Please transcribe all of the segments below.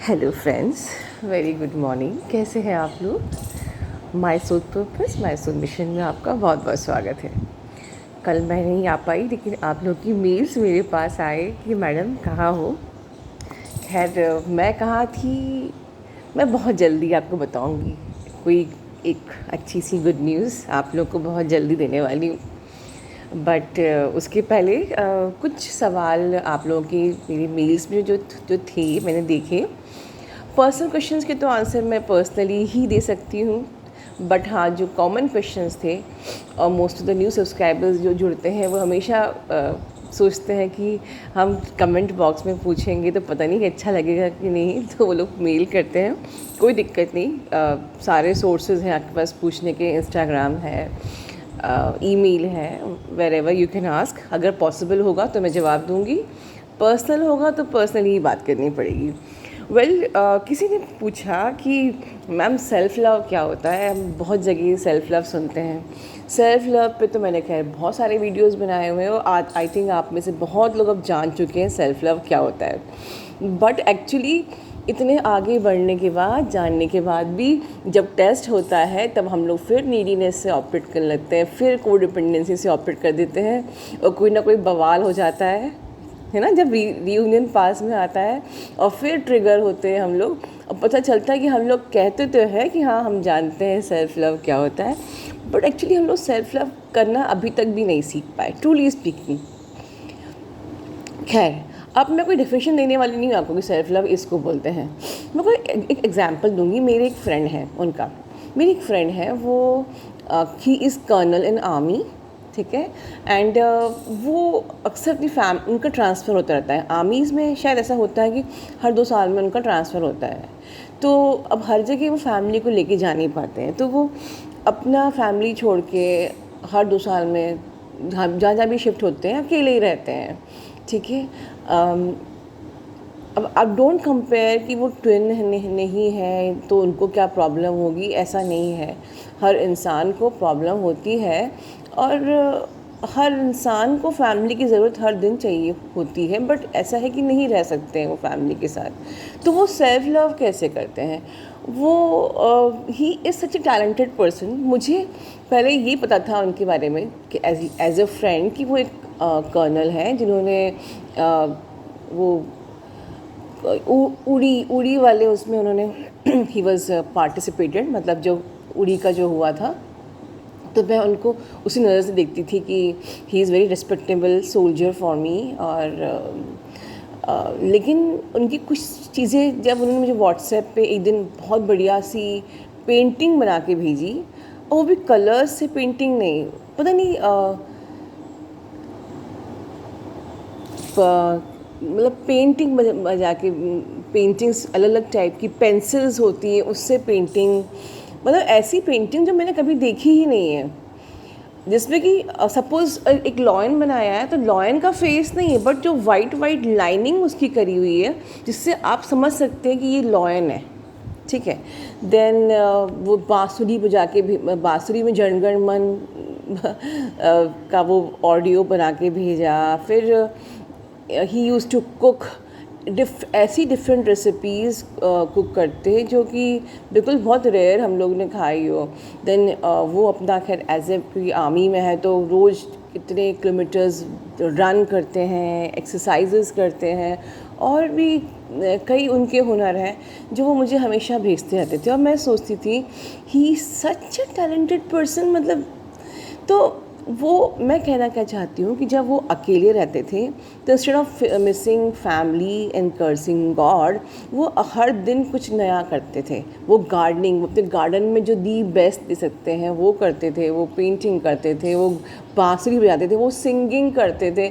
Hello friends, very good morning. कैसे हैं आप लोग? My soul purpose my soul mission में आपका बहुत बहुत स्वागत है। कल मैं नहीं आ पाई, लेकिन आप लोग की मेल्स मेरे पास आए कि मैडम कहाँ हो। खैर, मैं कहाँ थी, मैं बहुत जल्दी आपको बताऊंगी। कोई एक अच्छी सी गुड न्यूज़ आप लोग को बहुत जल्दी देने वाली हूँ। बट उसके पहले कुछ सवाल आप लोगों की मेरी मेल्स में जो जो थे मैंने देखे। पर्सनल क्वेश्चंस के तो आंसर मैं पर्सनली ही दे सकती हूँ, बट हाँ, जो कॉमन क्वेश्चंस थे और most of the new subscribers जो जुड़ते हैं वो हमेशा सोचते हैं कि हम कमेंट बॉक्स में पूछेंगे तो पता नहीं कि अच्छा लगेगा कि नहीं, तो वो लोग मेल करते हैं। कोई दिक्कत नहीं, सारे सोर्सेज हैं आपके पास पूछने के। इंस्टाग्राम है, ईमेल है, wherever you can ask. अगर पॉसिबल होगा तो मैं जवाब दूंगी, पर्सनल होगा तो पर्सनली ही बात करनी पड़ेगी। किसी ने पूछा कि मैम सेल्फ़ लव क्या होता है। हम बहुत जगह सेल्फ़ लव सुनते हैं। सेल्फ़ लव पे तो मैंने खैर बहुत सारे वीडियोस बनाए हुए हैं और आज आई थिंक आप में से बहुत लोग अब जान चुके हैं सेल्फ़ लव क्या होता है। बट एक्चुअली इतने आगे बढ़ने के बाद, जानने के बाद भी जब टेस्ट होता है तब हम लोग फिर नीडीनेस से ऑपरेट करने लगते हैं, फिर कोडिपेंडेंसी से ऑपरेट कर देते हैं और कोई ना कोई बवाल हो जाता है ना। जब रीयूनियन पास में आता है और फिर ट्रिगर होते हैं हम लोग और पता चलता है कि हम लोग कहते तो है कि हाँ हम जानते हैं सेल्फ़ लव क्या होता है, बट एक्चुअली हम लोग सेल्फ़ लव करना अभी तक भी नहीं सीख पाए, ट्रूली स्पीकिंग। खैर, अब मैं कोई डेफिनेशन देने वाली नहीं हूँ आपको कि सेल्फ़ लव इसको बोलते हैं। मैं कोई एक एग्जांपल दूंगी। मेरे एक फ्रेंड है, मेरी एक फ्रेंड है, वो he is colonel in army, ठीक है। एंड वो अक्सर अपनी उनका ट्रांसफ़र होता रहता है आर्मीज़ में। शायद ऐसा होता है कि हर 2 साल में उनका ट्रांसफ़र होता है, तो अब हर जगह वो फैमिली को लेके जा नहीं पाते हैं, तो वो अपना फैमिली छोड़ के हर 2 साल में जहाँ जहाँ भी शिफ्ट होते हैं अकेले ही रहते हैं, ठीक है। अब डोंट कंपेयर कि वो ट्विन नहीं है तो उनको क्या प्रॉब्लम होगी, ऐसा नहीं है। हर इंसान को प्रॉब्लम होती है और हर इंसान को फैमिली की ज़रूरत हर दिन चाहिए होती है, बट ऐसा है कि नहीं रह सकते हैं वो फैमिली के साथ। तो वो सेल्फ लव कैसे करते हैं? वो he is such A talented person. मुझे पहले ये पता था उनके बारे में कि एज अ फ्रेंड कि वो एक कर्नल हैं जिन्होंने वो उड़ी वाले उसमें उन्होंने ही वॉज पार्टिसिपेटेड, मतलब जो उड़ी का जो हुआ था, तो मैं उनको उसी नज़र से देखती थी कि he is very respectable soldier for me. और लेकिन उनकी कुछ चीज़ें जब उन्होंने मुझे व्हाट्सएप पे एक दिन बहुत बढ़िया सी पेंटिंग बना के भेजी, और वो भी कलर्स से पेंटिंग नहीं, पता नहीं मतलब पेंटिंग बजा के, पेंटिंग्स अलग अलग टाइप की पेंसिल्स होती हैं उससे पेंटिंग, मतलब ऐसी पेंटिंग जो मैंने कभी देखी ही नहीं है। जिसमें कि सपोज़ एक लॉयन बनाया है तो लॉयन का फेस नहीं है, बट जो वाइट वाइट लाइनिंग उसकी करी हुई है जिससे आप समझ सकते हैं कि ये लॉयन है, ठीक है। देन वो बांसुरी बजा के भी, बांसुरी में जनगण मन का वो ऑडियो बना के भेजा। फिर ही यूज़ टू कुक ऐसी डिफरेंट रेसिपीज़ कुक करते हैं जो कि बिल्कुल बहुत रेयर हम लोग ने खाई हो। देन वो अपना, खैर एज ए कोई आर्मी में है तो रोज़ कितने किलोमीटर्स रन करते हैं, एक्सरसाइजेस करते हैं, और भी कई उनके हुनर हैं जो वो मुझे हमेशा भेजते रहते थे। और मैं सोचती थी ही सच अ टैलेंटेड पर्सन, मतलब। तो वो मैं कहना क्या चाहती हूँ कि जब वो अकेले रहते थे तो instead of missing family and cursing God, वो हर दिन कुछ नया करते थे। वो गार्डनिंग, अपने गार्डन में जो दी बेस्ट दे सकते हैं वो करते थे, वो पेंटिंग करते थे, वो बांसुरी बजाते थे, वो सिंगिंग करते थे,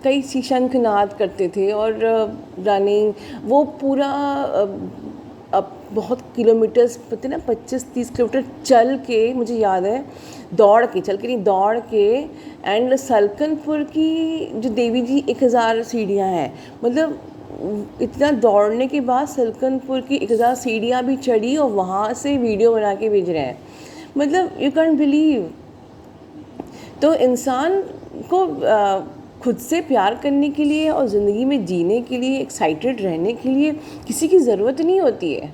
कई सी शंखनाद करते थे, और रनिंग, वो पूरा अब बहुत किलोमीटर्स, पता ना 25-30 किलोमीटर चल के, मुझे याद है, दौड़ के एंड सलकनपुर की जो देवी जी 1000 सीढ़ियाँ हैं, मतलब इतना दौड़ने के बाद सलकनपुर की 1000 सीढ़ियाँ भी चढ़ी और वहाँ से वीडियो बना के भेज रहे हैं। मतलब यू कैन बिलीव। तो इंसान को खुद से प्यार करने के लिए और ज़िंदगी में जीने के लिए, एक्साइटेड रहने के लिए किसी की ज़रूरत नहीं होती है।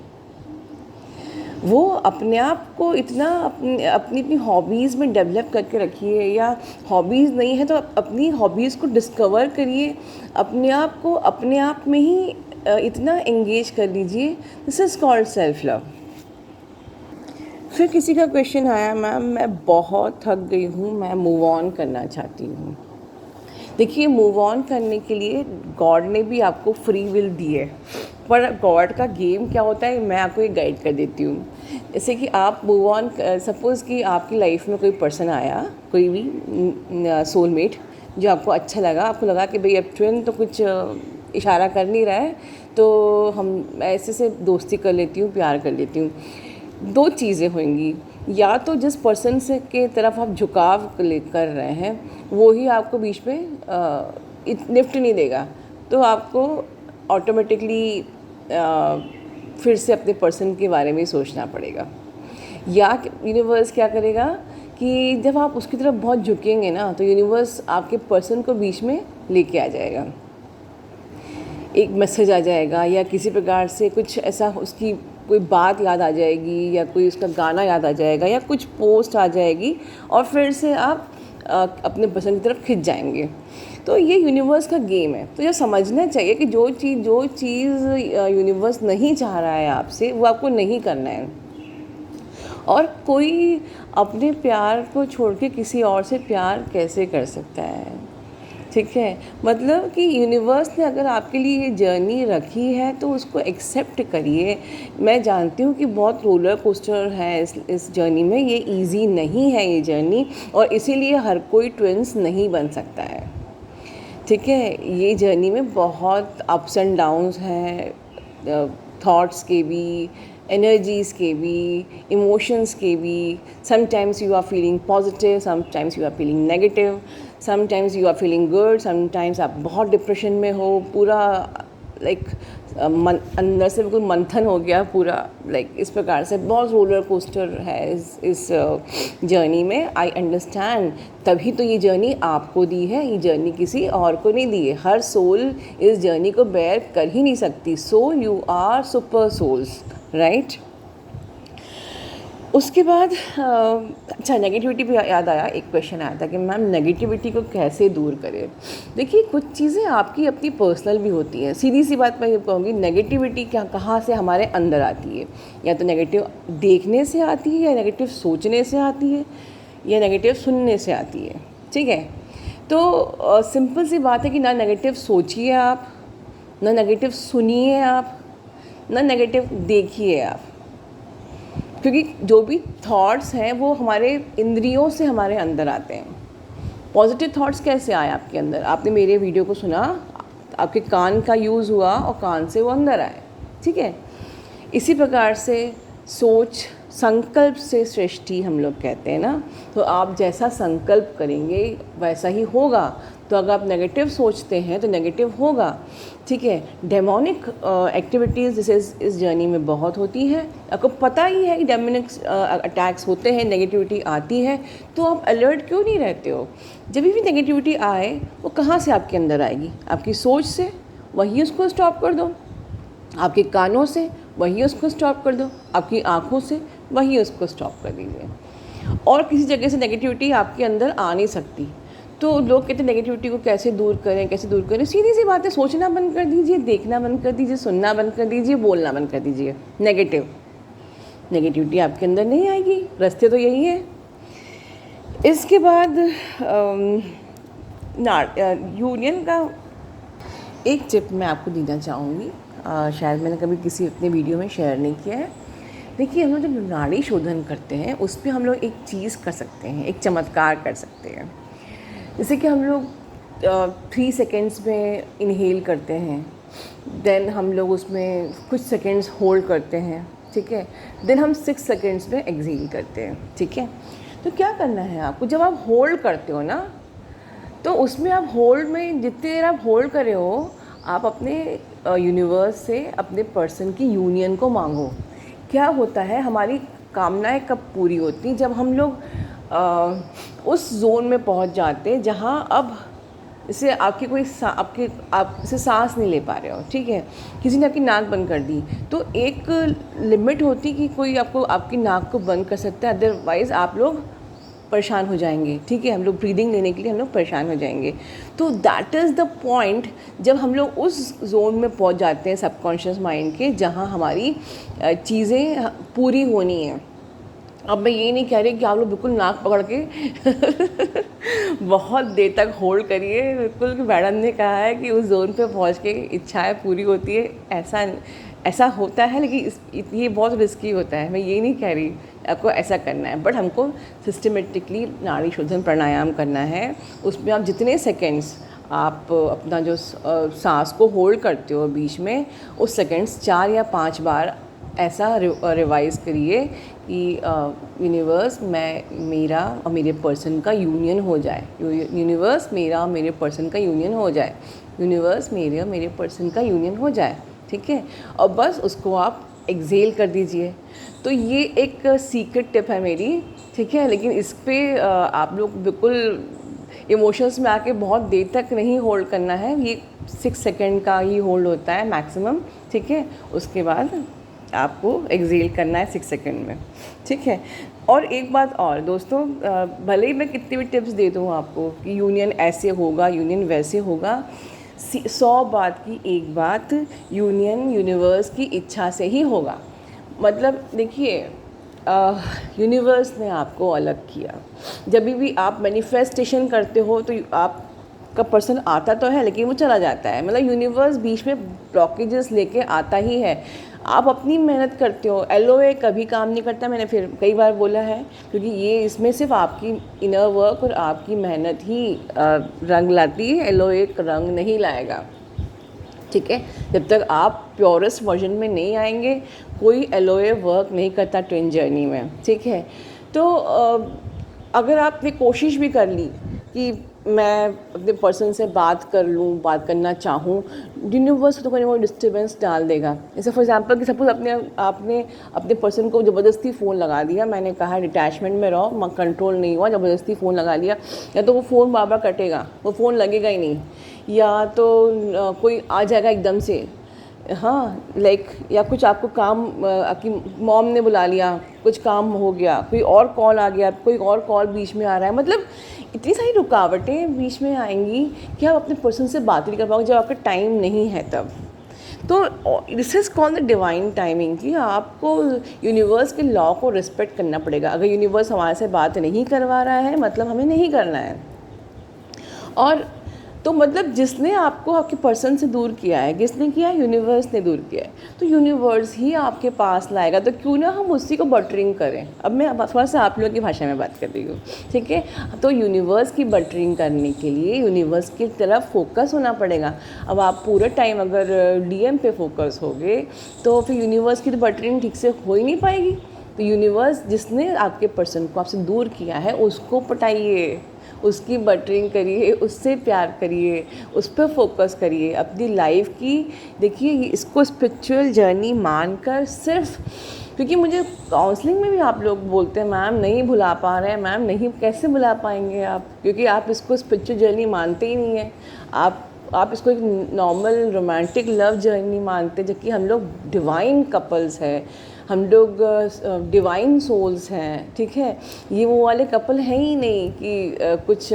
वो अपने आप को इतना अपनी अपनी हॉबीज़ में डेवलप करके रखिए, या हॉबीज़ नहीं है तो अपनी हॉबीज़ को डिस्कवर करिए, अपने आप को अपने आप में ही इतना एंगेज कर लीजिए। This is called self love. फिर किसी का क्वेश्चन आया, मैम मैं बहुत थक गई हूँ, मैं मूव ऑन करना चाहती हूँ। देखिए, मूव ऑन करने के लिए गॉड ने भी आपको फ्री विल दी है, पर गॉड का गेम क्या होता है मैं आपको एक गाइड कर देती हूँ। जैसे कि आप मूव ऑन, सपोज़ कि आपकी लाइफ में कोई पर्सन आया, कोई भी सोलमेट जो आपको अच्छा लगा, आपको लगा कि भाई अब ट्विन तो कुछ इशारा कर नहीं रहा है, तो हम ऐसे से दोस्ती कर लेती हूँ, प्यार कर लेती हूँ। दो चीज़ें होंगी, या तो जिस पर्सन से के तरफ आप झुकाव कर रहे हैं वो ही आपको बीच में लिफ्ट नहीं देगा, तो आपको ऑटोमेटिकली फिर से अपने पर्सन के बारे में सोचना पड़ेगा। या यूनिवर्स क्या करेगा कि जब आप उसकी तरफ बहुत झुकेंगे ना, तो यूनिवर्स आपके पर्सन को बीच में लेके आ जाएगा, एक मैसेज आ जाएगा, या किसी प्रकार से कुछ ऐसा उसकी कोई बात याद आ जाएगी, या कोई उसका गाना याद आ जाएगा, या कुछ पोस्ट आ जाएगी, और फिर से आप अपने पसंद की तरफ खिंच जाएंगे। तो ये यूनिवर्स का गेम है। तो यह समझना चाहिए कि जो चीज़ यूनिवर्स नहीं चाह रहा है आपसे, वो आपको नहीं करना है। और कोई अपने प्यार को छोड़ के किसी और से प्यार कैसे कर सकता है? ठीक है, मतलब कि यूनिवर्स ने अगर आपके लिए ये जर्नी रखी है तो उसको एक्सेप्ट करिए। मैं जानती हूँ कि बहुत रोलर कोस्टर है इस जर्नी में, ये इजी नहीं है ये जर्नी, और इसीलिए हर कोई ट्विंस नहीं बन सकता है। ठीक है, ये जर्नी में बहुत अप्स एंड डाउन्स हैं, थॉट्स के भी, एनर्जीज़ के भी, इमोशंस के भी। Sometimes you are feeling positive, sometimes you are feeling negative, sometimes you are feeling good, sometimes आप बहुत डिप्रेशन में हो, पूरा लाइक अंदर से बिल्कुल मंथन हो गया पूरा, लाइक इस प्रकार से बहुत रोलर कोस्टर है इस जर्नी में। आई अंडरस्टैंड, तभी तो ये जर्नी आपको दी है, ये जर्नी किसी और को नहीं दी है। हर सोल इस जर्नी को बेयर कर ही नहीं सकती। So you are super souls, right. उसके बाद अच्छा, नेगेटिविटी भी याद आया। एक क्वेश्चन आया था कि मैम नेगेटिविटी को कैसे दूर करें। देखिए, कुछ चीज़ें आपकी अपनी पर्सनल भी होती हैं। सीधी सी बात मैं ये कहूँगी, नेगेटिविटी कहाँ से हमारे अंदर आती है? या तो नेगेटिव देखने से आती है, या नेगेटिव सोचने से आती है, या नेगेटिव सुनने से आती है। ठीक है, तो सिंपल सी बात है कि ना नेगेटिव सोचिए आप, ना नेगेटिव सुनिए आप, ना नेगेटिव देखिए आप, क्योंकि जो भी थॉट्स हैं वो हमारे इंद्रियों से हमारे अंदर आते हैं। पॉजिटिव थॉट्स कैसे आए आपके अंदर? आपने मेरे वीडियो को सुना, आपके कान का यूज़ हुआ और कान से वो अंदर आए। ठीक है, इसी प्रकार से सोच संकल्प से सृष्टि हम लोग कहते हैं ना, तो आप जैसा संकल्प करेंगे वैसा ही होगा। तो अगर आप नेगेटिव सोचते हैं तो नेगेटिव होगा। ठीक है, डेमोनिक एक्टिविटीज़ जैसे इस जर्नी में बहुत होती हैं। आपको पता ही है कि डेमोनिक अटैक्स होते हैं, नेगेटिविटी आती है, तो आप अलर्ट क्यों नहीं रहते हो? जब भी नेगेटिविटी आए वो कहाँ से आपके अंदर आएगी? आपकी सोच से, वही उसको स्टॉप कर दो। आपके कानों से, वही उसको स्टॉप कर दो। आपकी आँखों से, वही उसको स्टॉप कर दीजिए। और किसी जगह से नेगेटिविटी आपके अंदर आ नहीं सकती। तो लोग कहते हैं नेगेटिविटी को कैसे दूर करें, कैसे दूर करें? सीधी सी बात है, सोचना बंद कर दीजिए, देखना बंद कर दीजिए, सुनना बंद कर दीजिए, बोलना बंद कर दीजिए। नेगेटिविटी आपके अंदर नहीं आएगी। रास्ते तो यही है। इसके बाद यूनियन का एक टिप मैं आपको देना चाहूँगी, शायद मैंने कभी किसी अपने वीडियो में शेयर नहीं किया है। देखिए, हम लोग जब नाड़ी शोधन करते हैं उस पर हम लोग एक चीज़ कर सकते हैं, एक चमत्कार कर सकते हैं। जैसे कि हम लोग 3 सेकेंड्स में इनहेल करते हैं, देन हम लोग उसमें कुछ सेकेंड्स होल्ड करते हैं। ठीक है, देन हम 6 सेकेंड्स में एक्सहेल करते हैं। ठीक है, तो क्या करना है आपको, जब आप होल्ड करते हो ना, तो उसमें आप होल्ड में जितनी देर आप होल्ड कर रहे हो, आप अपने यूनिवर्स से अपने पर्सन की यूनियन को मांगो। क्या होता है, हमारी कामनाएं कब पूरी होती? जब हम लोग उस जोन में पहुंच जाते हैं जहां अब इससे आपकी कोई आप इससे सांस नहीं ले पा रहे हो, ठीक है, किसी ने आपकी नाक बंद कर दी, तो एक लिमिट होती कि कोई आपको आपकी नाक को बंद कर सकता है, अदरवाइज़ आप लोग परेशान हो जाएंगे, ठीक है, हम लोग ब्रीदिंग लेने के लिए हम लोग परेशान हो जाएंगे। तो दैट इज़ द पॉइंट जब हम लोग उस जोन में पहुंच जाते हैं सबकॉन्शियस माइंड के, जहां हमारी चीज़ें पूरी होनी है। अब मैं ये नहीं कह रही कि आप लोग बिल्कुल नाक पकड़ के बहुत देर तक होल्ड करिए, बिल्कुल कि मैडम ने कहा है कि उस जोन पे पहुंच के इच्छाएं पूरी होती है, ऐसा होता है, लेकिन ये बहुत रिस्की होता है। मैं ये नहीं कह रही आपको ऐसा करना है, बट हमको सिस्टमेटिकली नाड़ी शोधन प्राणायाम करना है। उसमें आप जितने सेकेंड्स आप अपना जो सांस को होल्ड करते हो बीच में, उस सेकेंड्स 4 या 5 बार ऐसा रिवाइज़ करिए कि यूनिवर्स मेरा और मेरे पर्सन का यूनियन हो जाए, यूनिवर्स मेरा और मेरे पर्सन का यूनियन हो जाए, यूनिवर्स मेरे और मेरे पर्सन का यूनियन हो जाए, ठीक है। और बस उसको आप एक्सेल कर दीजिए। तो ये एक सीक्रेट टिप है मेरी, ठीक है, लेकिन इस पर आप लोग बिल्कुल इमोशंस में आके बहुत देर तक नहीं होल्ड करना है। ये 6 सेकेंड का ही होल्ड होता है मैक्सिमम, ठीक है। उसके बाद आपको एक्सेल करना है 6 सेकेंड में, ठीक है। और एक बात और दोस्तों, भले ही मैं कितनी भी टिप्स दे दूँ आपको कि यूनियन ऐसे होगा, यूनियन वैसे होगा, 100 बात की एक बात, यूनियन यूनिवर्स की इच्छा से ही होगा। मतलब देखिए, यूनिवर्स ने आपको अलग किया। जब भी आप मैनिफेस्टेशन करते हो तो आपका पर्सन आता तो है, लेकिन वो चला जाता है। मतलब यूनिवर्स बीच में ब्लॉकेजेस लेके आता ही है। आप अपनी मेहनत करते हो, LOA कभी काम नहीं करता, मैंने फिर कई बार बोला है, क्योंकि ये इसमें सिर्फ आपकी इनर वर्क और आपकी मेहनत ही रंग लाती है, LOA रंग नहीं लाएगा, ठीक है। जब तक आप प्योरेस्ट वर्जन में नहीं आएंगे, कोई LOA वर्क नहीं करता ट्विन जर्नी में, ठीक है। तो अगर आपने कोशिश भी कर ली कि मैं अपने पर्सन से बात कर लूँ, बात करना चाहूँ, यूनिवर्स तो कहीं वो डिस्टर्बेंस डाल देगा। जैसे फॉर एग्जांपल कि सपोज आपने अपने पर्सन को ज़बरदस्ती फ़ोन लगा दिया, मैंने कहा डिटैचमेंट में रहो, कंट्रोल नहीं हुआ, ज़बरदस्ती फ़ोन लगा लिया, या तो वो फ़ोन बार बार कटेगा, वो फ़ोन लगेगा ही नहीं, या तो कोई आ जाएगा एकदम से, हाँ, लाइक, या कुछ आपको काम, आपकी मॉम ने बुला लिया, कुछ काम हो गया, कोई और कॉल आ गया, कोई और कॉल बीच में आ रहा है। मतलब इतनी सारी रुकावटें बीच में आएंगी कि आप अपने पर्सन से बात नहीं कर पाओगे जब आपका टाइम नहीं है तब। तो this is called the divine timing, कि आपको यूनिवर्स के लॉ को रिस्पेक्ट करना पड़ेगा। अगर यूनिवर्स हमारे से बात नहीं करवा रहा है, मतलब हमें नहीं करना है। और तो मतलब जिसने आपको आपके पर्सन से दूर किया है, किसने किया है? यूनिवर्स ने दूर किया है। तो यूनिवर्स ही आपके पास लाएगा, तो क्यों ना हम उसी को बटरिंग करें। अब मैं थोड़ा सा आप लोगों की भाषा में बात कर रही हूँ, ठीक है। तो यूनिवर्स की बटरिंग करने के लिए यूनिवर्स की तरफ फोकस होना पड़ेगा। अब आप पूरा टाइम अगर DM पे फोकस होगे तो फिर यूनिवर्स की तो बटरिंग ठीक से हो ही नहीं पाएगी। तो यूनिवर्स जिसने आपके पर्सन को आपसे दूर किया है, उसको पटाइए, उसकी बटरिंग करिए, उससे प्यार करिए, उस पर फोकस करिए अपनी लाइफ की। देखिए, इसको स्पिरिचुअल जर्नी मानकर, सिर्फ क्योंकि मुझे काउंसलिंग में भी आप लोग बोलते हैं मैम नहीं भुला पा रहे हैं, मैम नहीं, कैसे भुला पाएंगे आप, क्योंकि आप इसको स्पिरिचुअल जर्नी मानते ही नहीं है। आप इसको एक नॉर्मल रोमांटिक लव जर्नी मानते, जबकि हम लोग डिवाइन कपल्स हैं, हम लोग डिवाइन सोल्स हैं, ठीक है। ये वो वाले कपल हैं ही नहीं कि कुछ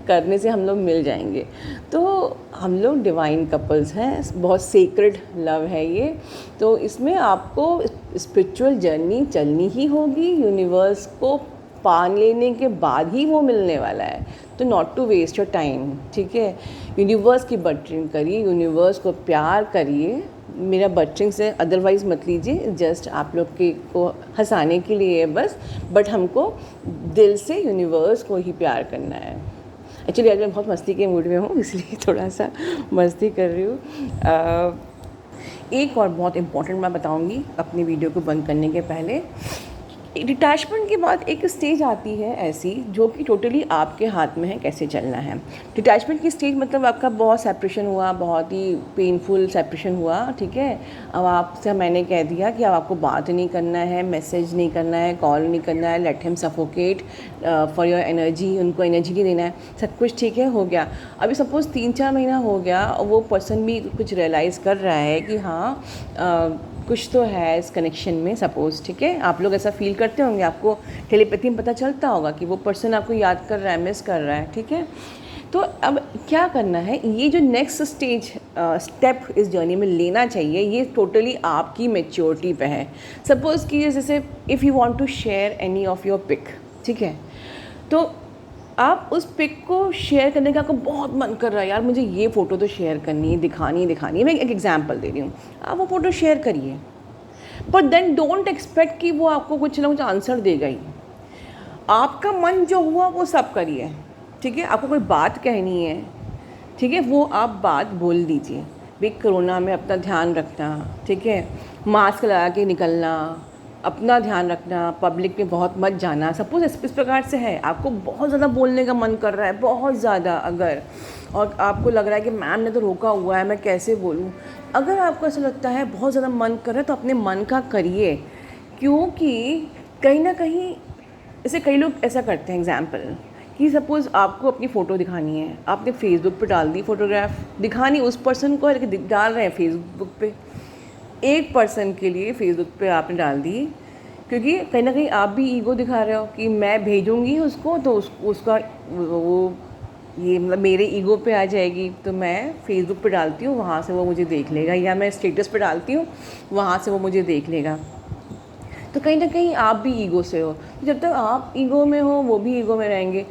करने से हम लोग मिल जाएंगे। तो हम लोग डिवाइन कपल्स हैं, बहुत सेक्रेड लव है ये। तो इसमें आपको स्पिरिचुअल जर्नी चलनी ही होगी, यूनिवर्स को पा लेने के बाद ही वो मिलने वाला है। तो not to waste your time, ठीक है। यूनिवर्स की बटरिंग करिए, यूनिवर्स को प्यार करिए। मेरा बटरिंग से अदरवाइज़ मत लीजिए, जस्ट आप लोग के को हंसाने के लिए है बस, बट हमको दिल से यूनिवर्स को ही प्यार करना है। एक्चुअली आज मैं बहुत मस्ती के मूड में हूँ, इसलिए थोड़ा सा मस्ती कर रही हूँ। एक और बहुत इम्पॉर्टेंट मैं बताऊँगी अपनी वीडियो को बंद करने के पहले, डिटैचमेंट के बाद एक स्टेज आती है ऐसी जो कि टोटली आपके हाथ में है कैसे चलना है। डिटैचमेंट की स्टेज मतलब आपका बहुत सेपरेशन हुआ, बहुत ही पेनफुल सेपरेशन हुआ, ठीक है। अब आपसे मैंने कह दिया कि अब आपको बात नहीं करना है, मैसेज नहीं करना है, कॉल नहीं करना है, let him suffocate for your energy, उनको एनर्जी नहीं देना है, सब कुछ ठीक है, हो गया। अभी सपोज़ 3-4 महीना हो गया और वो पर्सन भी कुछ रियलाइज़ कर रहा है कि हाँ कुछ तो है इस कनेक्शन में, सपोज़, ठीक है। आप लोग ऐसा फील करते होंगे, आपको टेलीपैथी में पता चलता होगा कि वो पर्सन आपको याद कर रहा है, मिस कर रहा है, ठीक है। तो अब क्या करना है, ये जो नेक्स्ट स्टेप इस जर्नी में लेना चाहिए, ये टोटली आपकी मैच्योरिटी पे है। सपोज़ कि जैसे if you want to share any of your pic, ठीक है, तो आप उस पिक को शेयर करने का आपको बहुत मन कर रहा है, यार मुझे ये फ़ोटो तो शेयर करनी है, दिखानी है। मैं एक एग्जांपल दे रही हूँ, आप वो फ़ोटो शेयर करिए, बट देन डोंट एक्सपेक्ट कि वो आपको कुछ ना कुछ आंसर देगा ही। आपका मन जो हुआ वो सब करिए, ठीक है। आपको कोई बात कहनी है, ठीक है, वो आप बात बोल दीजिए। भाई कोरोना में अपना ध्यान रखना, ठीक है, मास्क लगा के निकलना, अपना ध्यान रखना, पब्लिक में बहुत मत जाना। सपोज़ इस प्रकार से है, आपको बहुत ज़्यादा बोलने का मन कर रहा है, बहुत ज़्यादा, अगर और आपको लग रहा है कि मैम ने तो रोका हुआ है, मैं कैसे बोलूँ। अगर आपको ऐसा लगता है बहुत ज़्यादा मन कर रहा है तो अपने मन का करिए, क्योंकि कहीं ना कहीं ऐसे कई लोग ऐसा करते हैं। एग्जाम्पल कि सपोज़ आपको अपनी फ़ोटो दिखानी है, आपने फेसबुक पे डाल दी फ़ोटोग्राफ, दिखानी उस पर्सन को डाल रहे हैं फेसबुक पे, एक पर्सन के लिए फेसबुक पे आपने डाल दी, क्योंकि कहीं ना कहीं आप भी ईगो दिखा रहे हो कि मैं भेजूँगी उसको तो उसका वो ये मतलब मेरे ईगो पे आ जाएगी, तो मैं फेसबुक पे डालती हूँ, वहाँ से वो मुझे देख लेगा, या मैं स्टेटस पे डालती हूँ, वहाँ से वो मुझे देख लेगा। तो कहीं ना कहीं आप भी ईगो से हो, तो जब तक आप ईगो में हो वो भी ईगो में रहेंगे।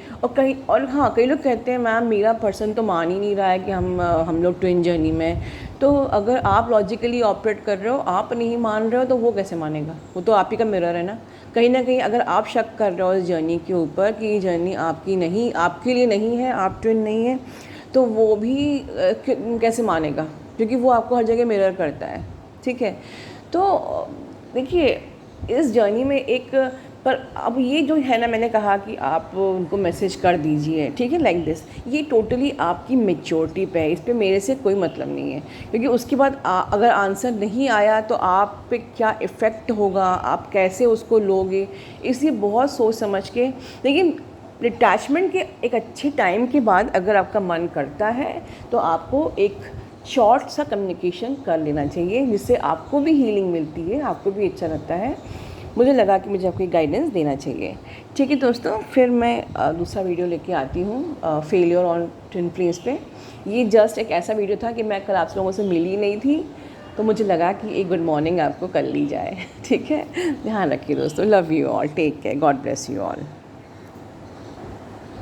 और हाँ, कई लोग कहते हैं मैम मेरा पर्सन तो मान ही नहीं रहा है कि हम लोग ट्विन जर्नी में। तो अगर आप लॉजिकली ऑपरेट कर रहे हो, आप नहीं मान रहे हो, तो वो कैसे मानेगा? वो तो आप ही का मिरर है ना। कहीं ना कहीं अगर आप शक कर रहे हो इस जर्नी के ऊपर कि ये जर्नी आपकी नहीं, आपके लिए नहीं है, आप ट्विन नहीं है, तो वो भी कैसे मानेगा? क्योंकि वो आपको हर जगह मिरर करता है, ठीक है। तो देखिए इस जर्नी में पर अब ये जो है ना, मैंने कहा कि आप उनको मैसेज कर दीजिए, ठीक है, लाइक दिस, ये टोटली आपकी मैच्योरिटी पे है, इस पे मेरे से कोई मतलब नहीं है। क्योंकि उसके बाद अगर आंसर नहीं आया तो आप पे क्या इफ़ेक्ट होगा, आप कैसे उसको लोगे, इसलिए बहुत सोच समझ के। लेकिन डिटैचमेंट के एक अच्छे टाइम के बाद अगर आपका मन करता है तो आपको एक शॉर्ट सा कम्युनिकेशन कर लेना चाहिए, जिससे आपको भी हीलिंग मिलती है, आपको भी अच्छा लगता है। मुझे लगा कि मुझे आपको गाइडेंस देना चाहिए, ठीक है दोस्तों। फिर मैं दूसरा वीडियो लेके आती हूँ फेलियर ऑन ट्विन फ्लेम्स पे। ये जस्ट एक ऐसा वीडियो था कि मैं कल आप लोगों से मिली नहीं थी, तो मुझे लगा कि एक गुड मॉर्निंग आपको कर ली जाए, ठीक है। ध्यान रखिए दोस्तों, love you all, take care, God bless you all.